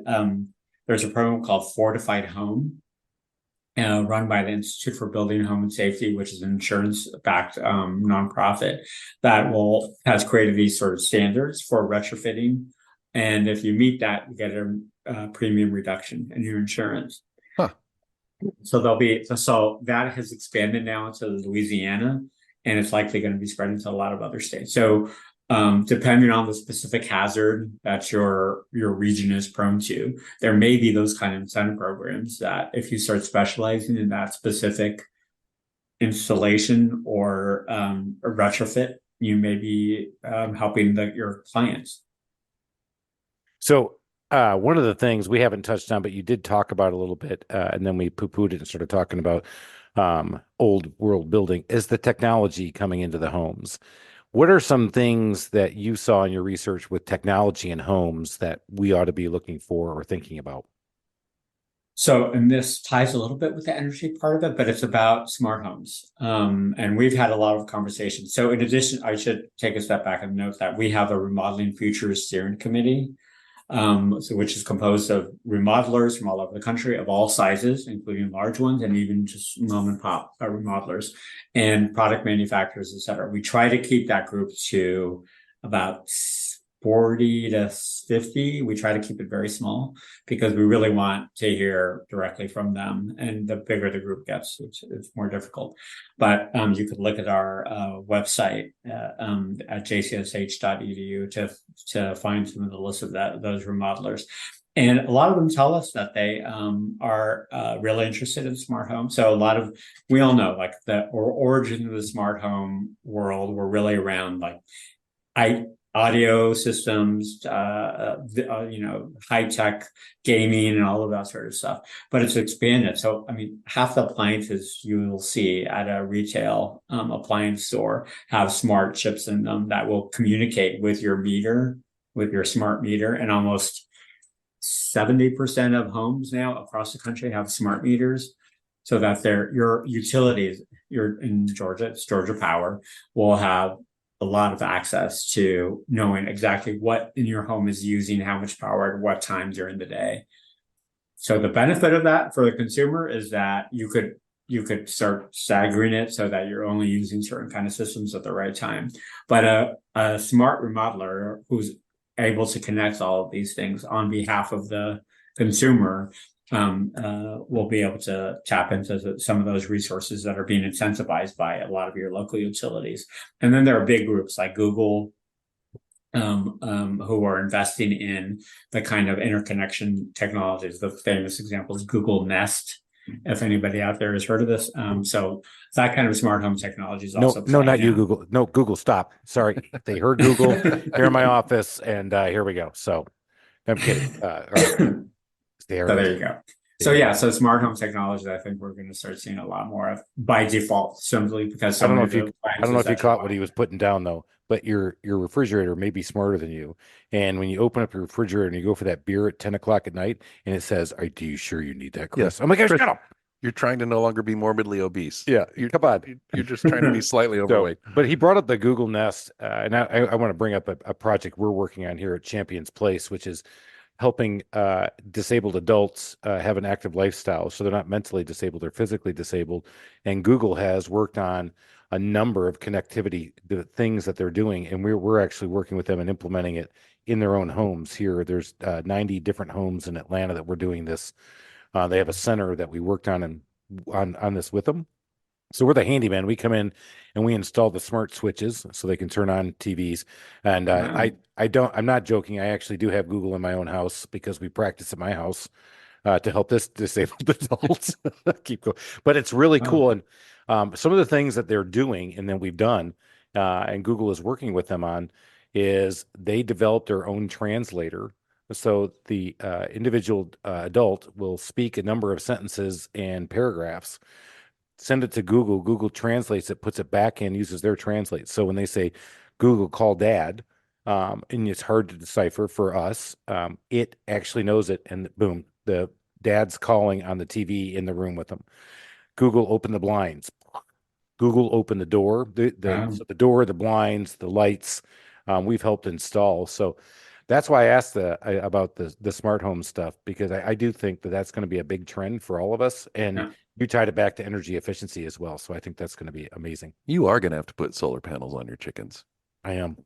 there's a program called Fortified Home, run by the Institute for Building Home and Safety, which is an insurance-backed nonprofit that has created these sort of standards for retrofitting. And if you meet that, you get a premium reduction in your insurance. Huh. So that has expanded now to Louisiana, and it's likely going to be spread into a lot of other states. So depending on the specific hazard that your region is prone to, there may be those kind of incentive programs that if you start specializing in that specific installation or a retrofit, you may be helping your clients. So one of the things we haven't touched on, but you did talk about a little bit, and then we poo-pooed it and started talking about old world building, is the technology coming into the homes. What are some things that you saw in your research with technology in homes that we ought to be looking for or thinking about? So, and this ties a little bit with the energy part of it, but it's about smart homes. And we've had a lot of conversations. So in addition, I should take a step back and note that we have a Remodeling Futures Steering Committee, which is composed of remodelers from all over the country of all sizes, including large ones and even just mom and pop remodelers and product manufacturers, et cetera. We try to keep that group to about 40 to 50. We try to keep it very small because we really want to hear directly from them. And the bigger the group gets, it's more difficult. But you could look at our website at jcsh.edu to find some of the list of those remodelers. And a lot of them tell us that they are really interested in smart homes. So we all know like the origin of the smart home world were really around like audio systems, high tech gaming and all of that sort of stuff. But it's expanded. So, I mean, half the appliances you will see at a retail appliance store have smart chips in them that will communicate with your meter, with your smart meter. And almost 70% of homes now across the country have smart meters, so that your utilities, in Georgia, it's Georgia Power, will have a lot of access to knowing exactly what in your home is using how much power at what time during the day. So the benefit of that for the consumer is that you could start staggering it so that you're only using certain kind of systems at the right time. But a smart remodeler who's able to connect all of these things on behalf of the consumer will be able to tap into some of those resources that are being incentivized by a lot of your local utilities. And then there are big groups like Google, who are investing in the kind of interconnection technologies. The famous example is Google Nest, if anybody out there has heard of this. So that kind of smart home technology is also no, not you, Google. No, Google, stop. Sorry. They heard Google here in my office, and here we go. So I'm kidding. So there you go. So smart home technology, I think we're going to start seeing a lot more of by default, simply because I don't know if you caught what he was putting down though, but your refrigerator may be smarter than you. And when you open up your refrigerator and you go for that beer at 10 o'clock at night, and it says, "Are you sure you need that, Chris?" Yeah. I'm like, "Shut up." You're trying to no longer be morbidly obese. Yeah, come on. You're just trying to be slightly overweight. But he brought up the Google Nest, and I want to bring up a project we're working on here at Champions Place, which is helping disabled adults have an active lifestyle, so they're not mentally disabled, they're physically disabled. And Google has worked on a number of connectivity, the things that they're doing, and we're actually working with them and implementing it in their own homes here. There's 90 different homes in Atlanta that we're doing this. They have a center that we worked on this with them. So we're the handyman. We come in and we install the smart switches so they can turn on TVs. And I'm not joking. I actually do have Google in my own house because we practice at my house to help this disabled adults keep going. But it's really cool. And some of the things that they're doing and then we've done, and Google is working with them on, is they developed their own translator. So the individual adult will speak a number of sentences and paragraphs, send it to Google. Google translates it, puts it back in, uses their translate. So when they say, "Google, call dad," and it's hard to decipher for us, it actually knows it. And boom, the dad's calling on the TV in the room with them. Google, open the blinds. Google, open the door. So the door, the blinds, the lights, we've helped install. So that's why I asked about the smart home stuff, because I do think that's going to be a big trend for all of us. And you tied it back to energy efficiency as well. So I think that's going to be amazing. You are going to have to put solar panels on your chickens. I am.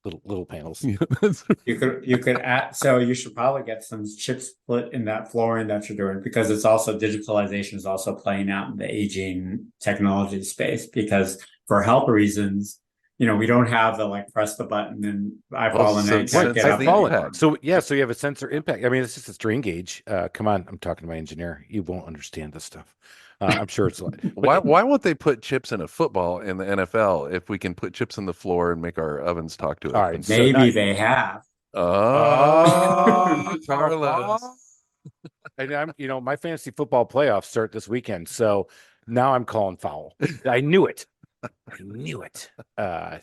Little panels. You could add, so you should probably get some chip split in that flooring that you're doing, because it's also digitalization is also playing out in the aging technology space, because for health reasons, we don't have the like press the button and I fall in and can't get up anymore. So so you have a sensor impact. I mean, it's just a strain gauge. Come on, I'm talking to my engineer. You won't understand this stuff. I'm sure it's like why won't they put chips in a football in the NFL if we can put chips in the floor and make our ovens talk to it? All right, maybe they have. Oh, Carlos. And I'm, my fantasy football playoffs start this weekend, so now I'm calling foul. I knew it. I knew it. So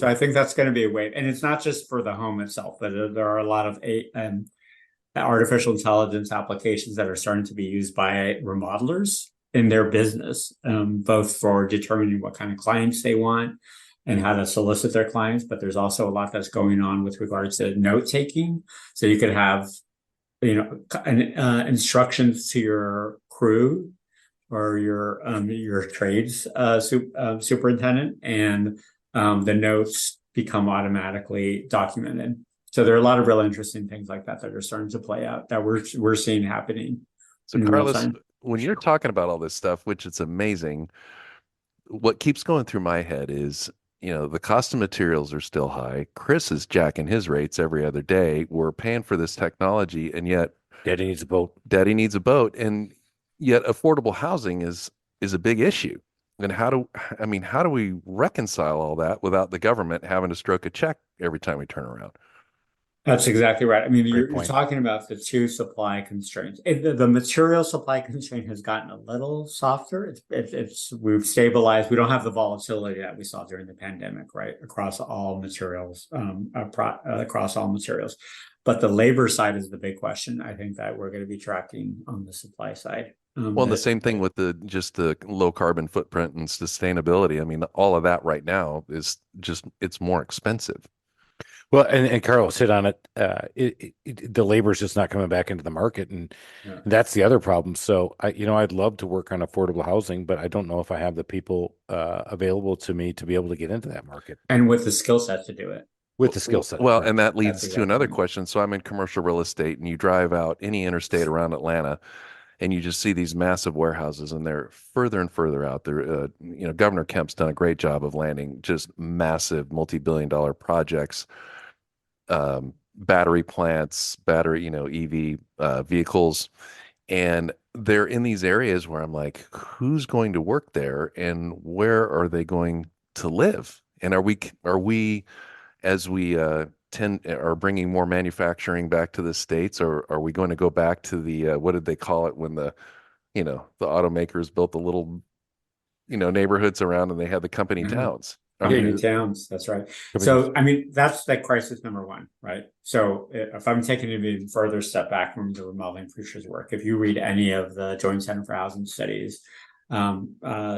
I think that's going to be a wave, and it's not just for the home itself, but there are a lot of artificial intelligence applications that are starting to be used by remodelers in their business, both for determining what kind of clients they want and how to solicit their clients. But there's also a lot that's going on with regards to note taking. So you could have, instructions to your crew or your trades superintendent, and the notes become automatically documented. So there are a lot of real interesting things like that are starting to play out that we're seeing happening. So Carlos, when you're talking about all this stuff, which it's amazing, what keeps going through my head is, the cost of materials are still high. Chris is jacking his rates every other day. We're paying for this technology, and yet Daddy needs a boat. Daddy needs a boat, and yet affordable housing is a big issue. And how do we reconcile all that without the government having to stroke a check every time we turn around? That's exactly right. I mean, you're talking about the two supply constraints. The material supply constraint has gotten a little softer. We've stabilized. We don't have the volatility that we saw during the pandemic, right? Across all materials, But the labor side is the big question. I think that we're going to be tracking on the supply side. The same thing with the low carbon footprint and sustainability. I mean, all of that right now is it's more expensive. Well, and Carlos hit on it. The labor is just not coming back into the market, and that's the other problem. So I'd love to work on affordable housing, but I don't know if I have the people available to me to be able to get into that market and with the skill set to do it. With the skill set. Well, and that leads to another question. So I'm in commercial real estate, and you drive out any interstate around Atlanta, and you just see these massive warehouses, and they're further and further out there. Governor Kemp's done a great job of landing just massive multi-billion-dollar projects, battery plants, EV vehicles, and they're in these areas where I'm like, who's going to work there, and where are they going to live? And are we as we are bringing more manufacturing back to the States, or are we going to go back to the what did they call it when the automakers built the little neighborhoods around and they had the company towns? Towns, that's right. So I mean, that's like crisis number one, right? So if I'm taking an even further step back from the remodeling futures work, if you read any of the Joint Center for Housing Studies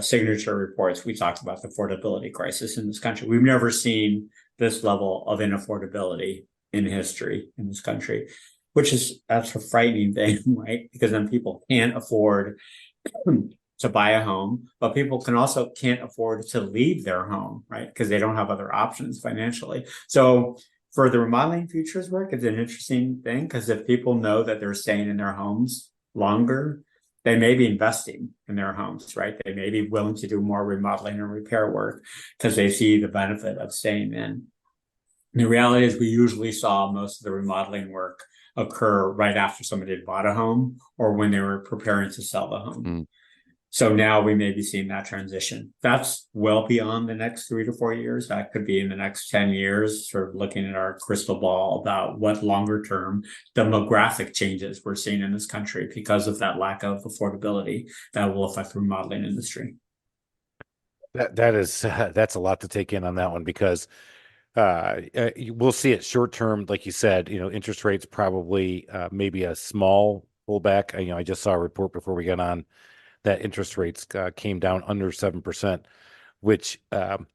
signature reports, we talked about the affordability crisis in this country. We've never seen this level of inaffordability in history in this country, that's a frightening thing, right? Because then people can't afford to buy a home, but people can't afford to leave their home, right? Because they don't have other options financially. So for the remodeling futures work, it's an interesting thing, because if people know that they're staying in their homes longer, they may be investing in their homes, right? They may be willing to do more remodeling and repair work because they see the benefit of staying in. And the reality is we usually saw most of the remodeling work occur right after somebody had bought a home or when they were preparing to sell the home. Mm. So now we may be seeing that transition. That's well beyond the next 3 to 4 years. That could be in the next 10 years, sort of looking at our crystal ball about what longer term demographic changes we're seeing in this country because of that lack of affordability that will affect the remodeling industry. That's a lot to take in on that one, because we'll see it short term. Like you said, interest rates probably maybe a small pullback. I just saw a report before we got on that interest rates came down under 7%, which, for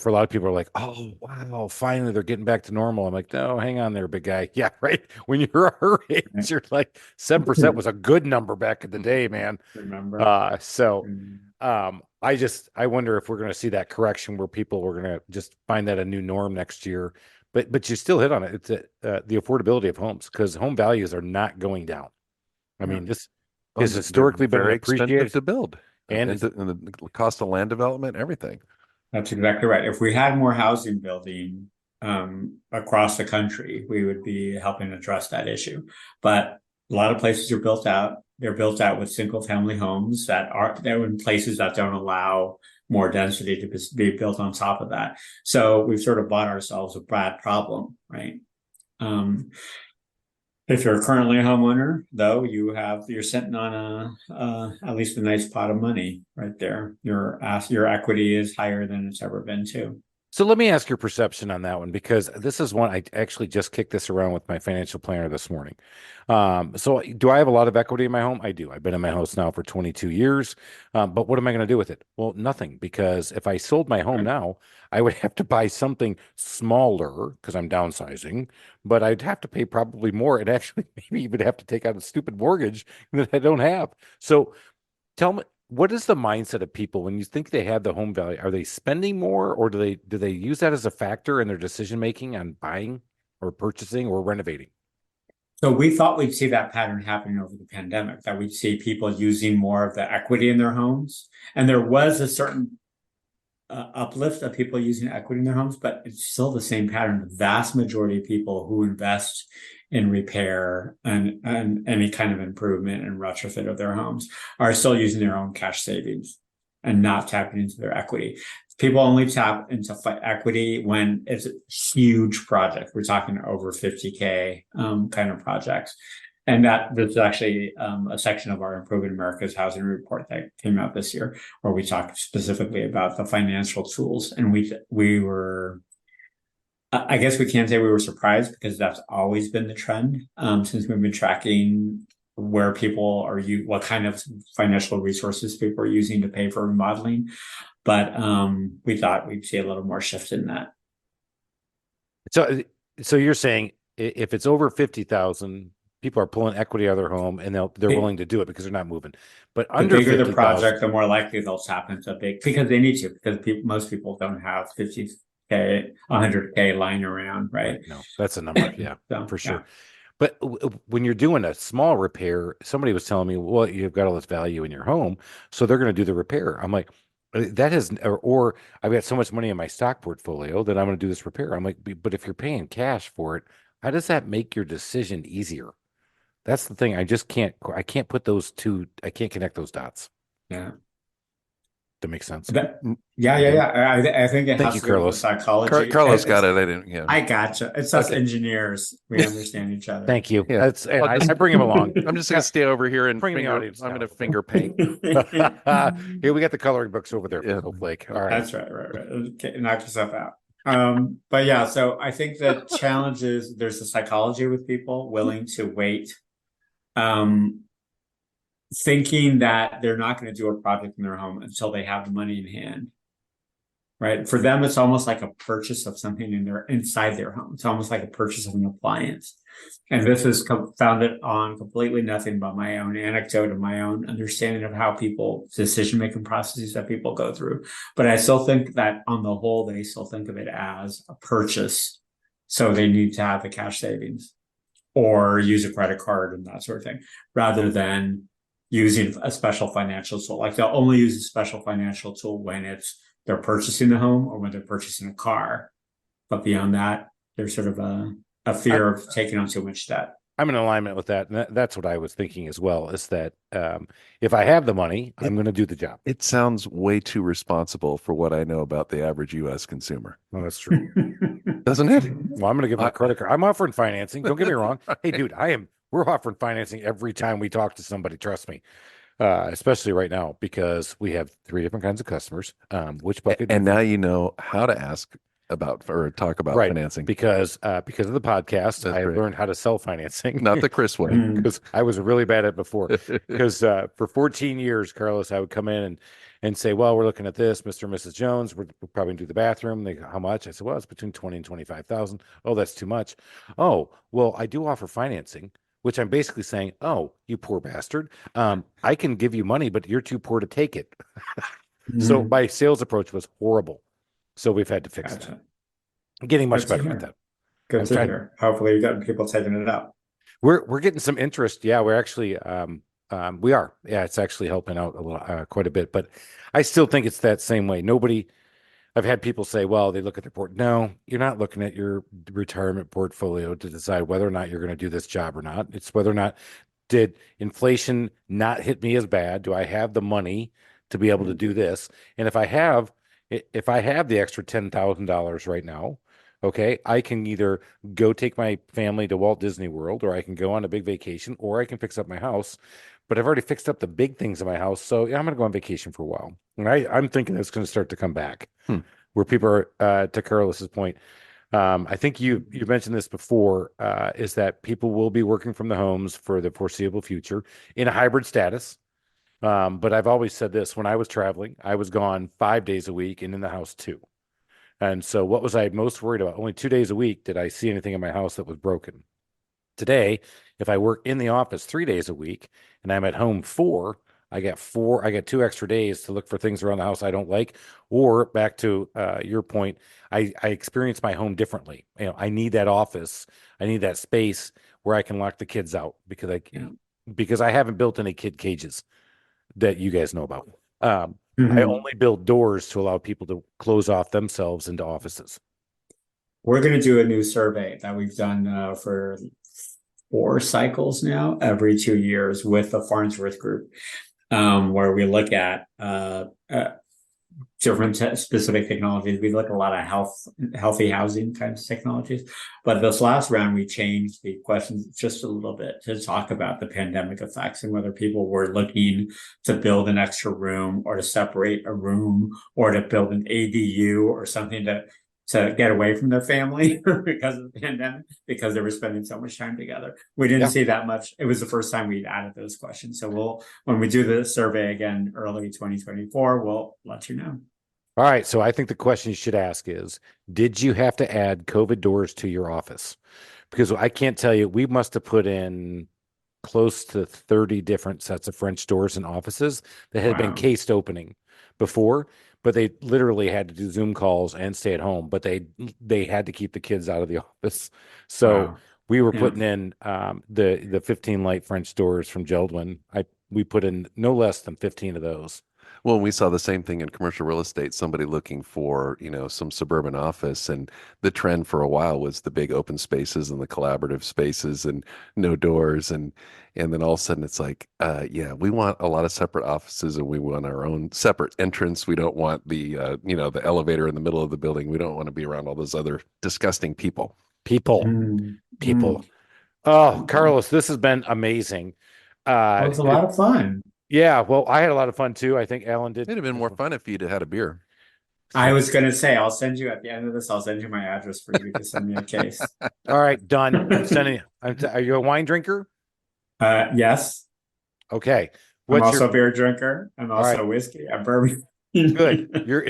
a lot of people are like, oh, wow, finally they're getting back to normal. I'm like, no, hang on there, big guy. Yeah, right. When you're our age, you're like 7% was a good number back in the day, man. Remember? I wonder if we're going to see that correction where people were going to just find that a new norm next year. But you still hit on it. It's the affordability of homes, because home values are not going down. I mean, this has historically been very appreciated expensive to build, and the cost of land development, everything. That's exactly right. If we had more housing building across the country, we would be helping address that issue. But a lot of places are built out. They're built out with single family homes they're in places that don't allow more density to be built on top of that. So we've sort of bought ourselves a bad problem, right? If you're currently a homeowner, though, you're sitting on at least a nice pot of money right there. Your equity is higher than it's ever been too. So let me ask your perception on that one, because this is one I actually just kicked this around with my financial planner this morning. So do I have a lot of equity in my home? I do. I've been in my house now for 22 years. But what am I going to do with it? Well, nothing, because if I sold my home now, I would have to buy something smaller because I'm downsizing, but I'd have to pay probably more, and actually maybe even have to take out a stupid mortgage that I don't have. So tell me, what is the mindset of people when you think they have the home value? Are they spending more, or do they use that as a factor in their decision making on buying or purchasing or renovating? So we thought we'd see that pattern happening over the pandemic, that we'd see people using more of the equity in their homes. And there was a certain uplift of people using equity in their homes, but it's still the same pattern. The vast majority of people who invest in repair and any kind of improvement and retrofit of their homes are still using their own cash savings and not tapping into their equity. People only tap into equity when it's a huge project. We're talking over 50K kind of projects. And there's actually a section of our Improving America's Housing Report that came out this year where we talked specifically about the financial tools. And we were, I guess we can't say we were surprised, because that's always been the trend since we've been tracking where people are, what kind of financial resources people are using to pay for remodeling. But we thought we'd see a little more shift in that. So you're saying if it's over 50,000, people are pulling equity out of their home, and they're willing to do it because they're not moving. But under the bigger 50, the project, the more likely they'll tap into because they need to, because most people don't have 50K, 100K lying around, right? No, that's a number, yeah, so, for sure. Yeah. But when you're doing a small repair, somebody was telling me, well, you've got all this value in your home, so they're going to do the repair. I'm like, that is, or I've got so much money in my stock portfolio that I'm going to do this repair. I'm like, but if you're paying cash for it, how does that make your decision easier? That's the thing. I can't put those two, I can't connect those dots. Yeah. That makes sense. Yeah. I think it has to do with psychology. Carlos got it. I didn't. Yeah. I gotcha. It's us engineers. We understand each other. Thank you. Yeah. I bring him along. I'm just gonna stay over here and bring finger. I'm gonna finger paint. Here we got the coloring books over there. Yeah. Snowflake. All right. That's right. Okay, knock yourself out. But yeah, so I think the challenge is there's a psychology with people willing to wait, thinking that they're not going to do a project in their home until they have the money in hand. Right? For them, it's almost like a purchase of something inside their home. It's almost like a purchase of an appliance. And this is founded on completely nothing but my own anecdote and my own understanding of how decision-making processes that people go through. But I still think that on the whole, they still think of it as a purchase. So they need to have the cash savings or use a credit card and that sort of thing, rather than using a special financial tool. Like they'll only use a special financial tool when they're purchasing the home or when they're purchasing a car. But beyond that, there's sort of a fear of taking on too much debt. I'm in alignment with that. And that's what I was thinking as well, is that if I have the money, I'm going to do the job. It sounds way too responsible for what I know about the average U.S. consumer. Well, that's true. Doesn't it? Well, I'm going to give my credit card. I'm offering financing. Don't get me wrong. Hey, dude, we're offering financing every time we talk to somebody. Trust me. Especially right now, because we have 3 different kinds of customers. Which bucket? And now you know how to ask about or talk about financing, because of the podcast. I have learned how to sell financing, not the Chris way, because I was really bad at it before. Because for 14 years, Carlos, I would come in and say, well, we're looking at this, Mr. and Mrs. Jones, we're probably gonna do the bathroom. They go, how much? I said, well, it's between 20 and 25,000. Oh, that's too much. Oh, well, I do offer financing, which I'm basically saying, oh, you poor bastard. I can give you money, but you're too poor to take it. So my sales approach was horrible. So we've had to fix it. I'm getting much better at that. Good to hear. Hopefully you've got people taking it up. We're getting some interest. Yeah, we're actually we are. Yeah, it's actually helping out a little, quite a bit. But I still think it's that same way. Nobody, I've had people say, well, they look at their no, you're not looking at your retirement portfolio to decide whether or not you're going to do this job or not. It's whether or not did inflation not hit me as bad? Do I have the money to be able to do this? And if I have the extra $10,000 right now, okay, I can either go take my family to Walt Disney World, or I can go on a big vacation, or I can fix up my house. But I've already fixed up the big things in my house, so yeah, I'm going to go on vacation for a while. And I'm thinking it's going to start to come back, where people are, to Carlos's point. I think you mentioned this before, is that people will be working from the homes for the foreseeable future in a hybrid status. But I've always said this: when I was traveling, I was gone 5 days a week and in the house 2. And so what was I most worried about? Only 2 days a week did I see anything in my house that was broken. Today, if I work in the office 3 days a week and I'm at home 4, I get 2 extra days to look for things around the house I don't like. Or back to your point, I experience my home differently. I need that office. I need that space where I can lock the kids out because I haven't built any kid cages that you guys know about. I only build doors to allow people to close off themselves into offices. We're going to do a new survey that we've done for 4 cycles now, every 2 years, with the Farnsworth Group, where we look at different specific technologies. We look at a lot of healthy housing kinds of technologies. But this last round, we changed the questions just a little bit to talk about the pandemic effects and whether people were looking to build an extra room, or to separate a room, or to build an ADU or something to get away from their family because of the pandemic, because they were spending so much time together. We didn't see that much. It was the first time we'd added those questions. So when we do the survey again, early 2024, we'll let you know. All right. So I think the question you should ask is, did you have to add COVID doors to your office? Because I can't tell you, we must have put in close to 30 different sets of French doors in offices that had been cased opening before, but they literally had to do Zoom calls and stay at home, but they had to keep the kids out of the office. So we were putting in the 15 light French doors from Geldwin. We put in no less than 15 of those. Well, we saw the same thing in commercial real estate, somebody looking for, some suburban office. And the trend for a while was the big open spaces and the collaborative spaces and no doors. And then all of a sudden it's like, we want a lot of separate offices, and we want our own separate entrance. We don't want the elevator in the middle of the building. We don't want to be around all those other disgusting people. Oh, Carlos, this has been amazing. It was a lot of fun. Yeah, well, I had a lot of fun too. I think Alan did. It'd have been more fun if you'd had a beer. I was going to say, I'll send you at the end of this. I'll send you my address for you to send me a case. All right, done. I'm sending you. Are you a wine drinker? Yes. Okay. I'm also a beer drinker. I'm also whiskey. I'm bourbon. Good. You're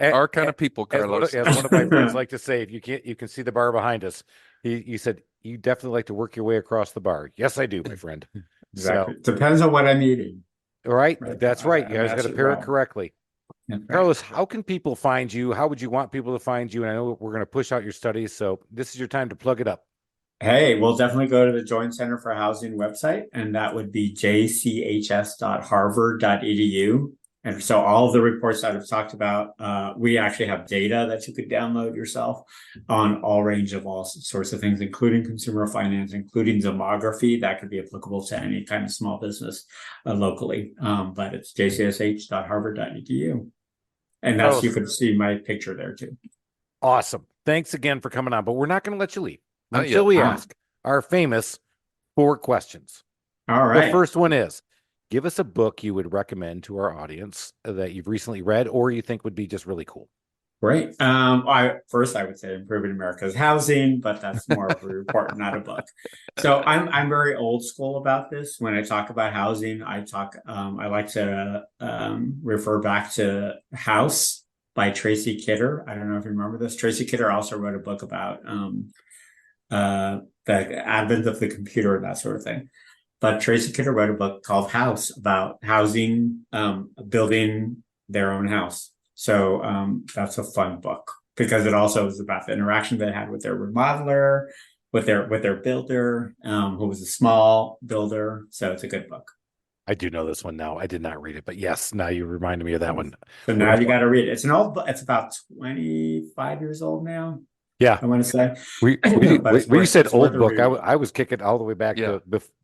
our kind of people, Carlos. As one of my friends like to say, if you can see the bar behind us. He said, you definitely like to work your way across the bar. Yes, I do, my friend. Exactly. So, depends on what I'm eating. All right. That's right. You guys got to pair it correctly. Right. Carlos, how can people find you? How would you want people to find you? And I know we're going to push out your studies, so this is your time to plug it up. Hey, we'll definitely go to the Joint Center for Housing website, and that would be jchs.harvard.edu. And so all of the reports that I've talked about, we actually have data that you could download yourself on all range of all sorts of things, including consumer finance, including demography that could be applicable to any kind of small business locally. But it's jcsh.harvard.edu. And that's, you could see my picture there too. Awesome. Thanks again for coming on, but we're not going to let you leave until we ask our famous 4 questions. All right. The first one is, give us a book you would recommend to our audience that you've recently read or you think would be just really cool. Great. First I would say Improving America's Housing, but that's more of a report, not a book. So I'm very old school about this. When I talk about housing, I like to refer back to House by Tracy Kidder. I don't know if you remember this. Tracy Kidder also wrote a book about the advent of the computer and that sort of thing. But Tracy Kidder wrote a book called House about housing, building their own house. So that's a fun book because it also is about the interaction they had with their remodeler, with their builder, who was a small builder. So it's a good book. I do know this one now. I did not read it, but yes, now you reminded me of that one. So now you got to read it. It's about 25 years old now. Yeah, I want to say. We said old book. I was kicking all the way back to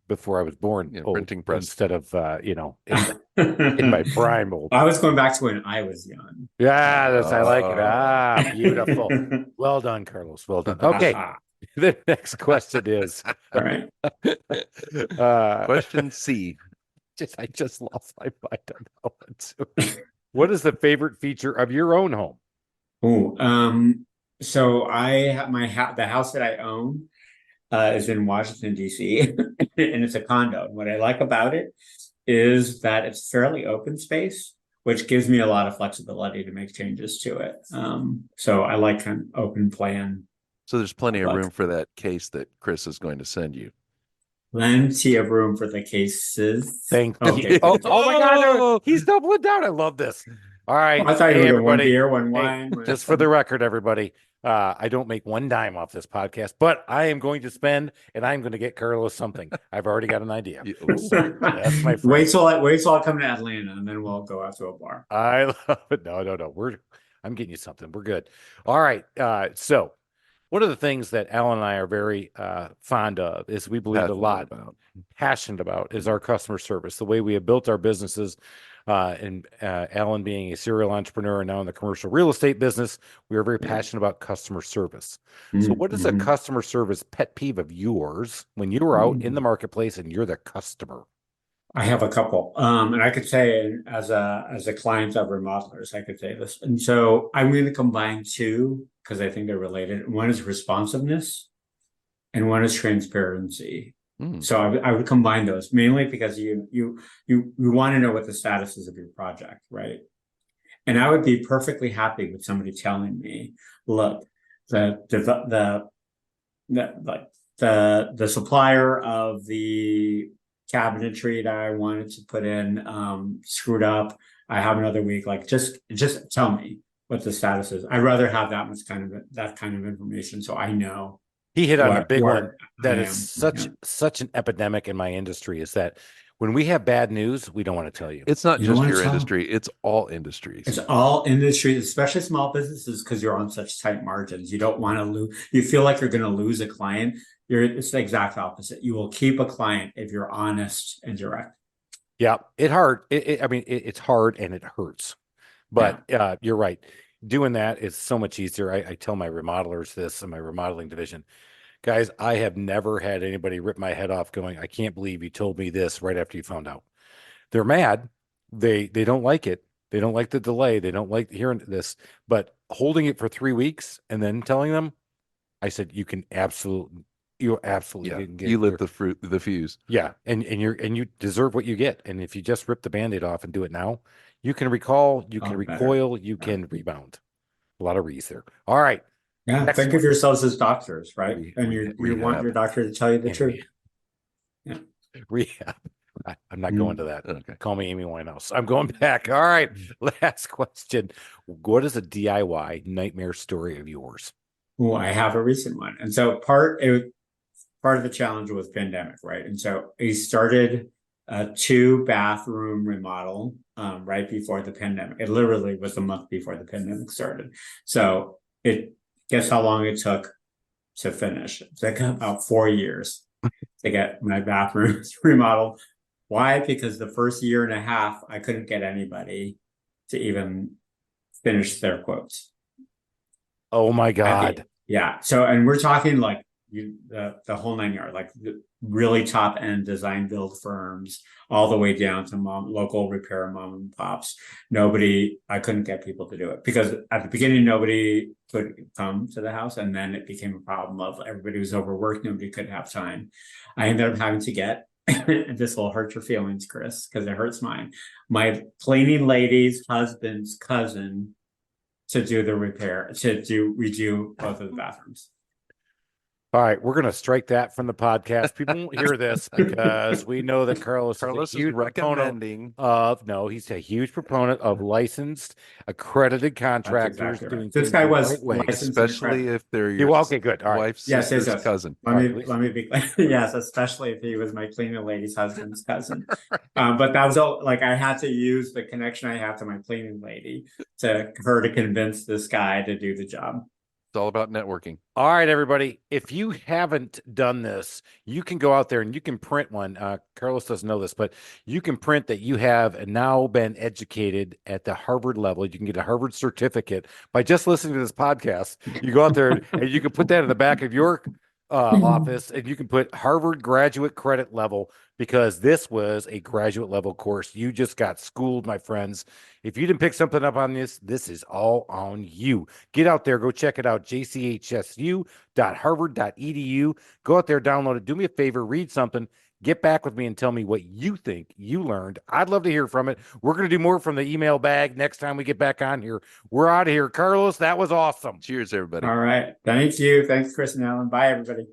before I was born. Yeah, printing press instead of in my prime old. I was going back to when I was young. Yeah, I like it. Beautiful. Well done, Carlos. Well done. Okay. The next question is all right. Question C. I just lost my mind on that one too. What is the favorite feature of your own home? So I have the house that I own is in Washington, D.C. and it's a condo. And what I like about it is that it's fairly open space, which gives me a lot of flexibility to make changes to it. So I like kind of open plan. So there's plenty of room for that case that Chris is going to send you. Plenty of room for the cases. Thank you. Oh my God, he's doubling down. I love this. All right. I thought you were doing one beer, one wine. Just for the record, everybody, I don't make one dime off this podcast, but I am going to spend, and I'm going to get Carlos something. I've already got an idea. So that's my friend. Wait till I come to Atlanta, and then we'll go out to a bar. I love it. No. I'm getting you something. We're good. All right. So one of the things that Alan and I are very fond of is we believe passionate about is our customer service, the way we have built our businesses. And Alan being a serial entrepreneur and now in the commercial real estate business, we are very passionate about customer service. So what is a customer service pet peeve of yours when you are out in the marketplace and you're the customer? I have a couple. And I could say as a client of remodelers, I could say this. And so I'm going to combine two because I think they're related. One is responsiveness and one is transparency. So I would combine those mainly because you want to know what the status is of your project, right? And I would be perfectly happy with somebody telling me, look, the supplier of the cabinetry that I wanted to put in screwed up. I have another week. Like just tell me what the status is. I'd rather have that kind of information so I know. He hit on a big one that is such an epidemic in my industry is that when we have bad news, we don't want to tell you. It's not just your industry. It's all industries. It's all industries, especially small businesses, because you're on such tight margins. You don't want to lose. You feel like you're going to lose a client. It's the exact opposite. You will keep a client if you're honest and direct. Yeah, it's hard. It's hard and it hurts. But you're right. Doing that is so much easier. I tell my remodelers this in my remodeling division. Guys, I have never had anybody rip my head off going, I can't believe you told me this right after you found out. They're mad. They don't like it. They don't like the delay. They don't like hearing this. But holding it for 3 weeks and then telling them, I said, you absolutely get you lit the fuse. Yeah. And you deserve what you get. And if you just rip the Band-Aid off and do it now, you can recall, you can recoil, you can rebound. A lot of re's there. All right. Yeah. Think of yourselves as doctors, right? And you want your doctor to tell you the truth. Yeah. Rehab. I'm not going to that. Okay. Call me Amy Winehouse. I'm going back. All right. Last question. What is a DIY nightmare story of yours? Well, I have a recent one. And so part of the challenge was pandemic, right? And so he started a 2-bathroom remodel right before the pandemic. It literally was a month before the pandemic started. So guess how long it took to finish? It's like about 4 years to get my bathrooms remodeled. Why? Because the first year and a half, I couldn't get anybody to even finish their quotes. Oh my God. Yeah. So, and we're talking like the whole 9 yards, like the really top end design build firms, all the way down to local repair mom and pops. I couldn't get people to do it because at the beginning, nobody could come to the house. And then it became a problem of everybody was overworked. Nobody could have time. I ended up having to get, and this will hurt your feelings, Chris, because it hurts mine. My cleaning lady's husband's cousin to do the repair, to redo both of the bathrooms. All right, we're going to strike that from the podcast. People won't hear this because we know that Carlos is a huge recommending of he's a huge proponent of licensed, accredited contractors exactly doing right. This things guy the was right way. licensed and especially if they're your okay, good. All right. wife's Yes, sister's yes. cousin. Let me be yes, especially if he was my cleaning lady's husband's cousin. But that was all like I had to use the connection I have to my cleaning lady to convince this guy to do the job. It's all about networking. All right, everybody. If you haven't done this, you can go out there and you can print one. Carlos doesn't know this, but you can print that you have now been educated at the Harvard level. You can get a Harvard certificate by just listening to this podcast. You go out there and you can put that in the back of your office, and you can put Harvard graduate credit level, because this was a graduate level course. You just got schooled, my friends. If you didn't pick something up on this, this is all on you. Get out there, go check it out, jchsu.harvard.edu. Go out there, download it. Do me a favor, read something. Get back with me and tell me what you think you learned. I'd love to hear from it. We're going to do more from the email bag next time we get back on here. We're out of here. Carlos, that was awesome. Cheers, everybody. All right. Thank you. Thanks, Chris and Alan. Bye, everybody.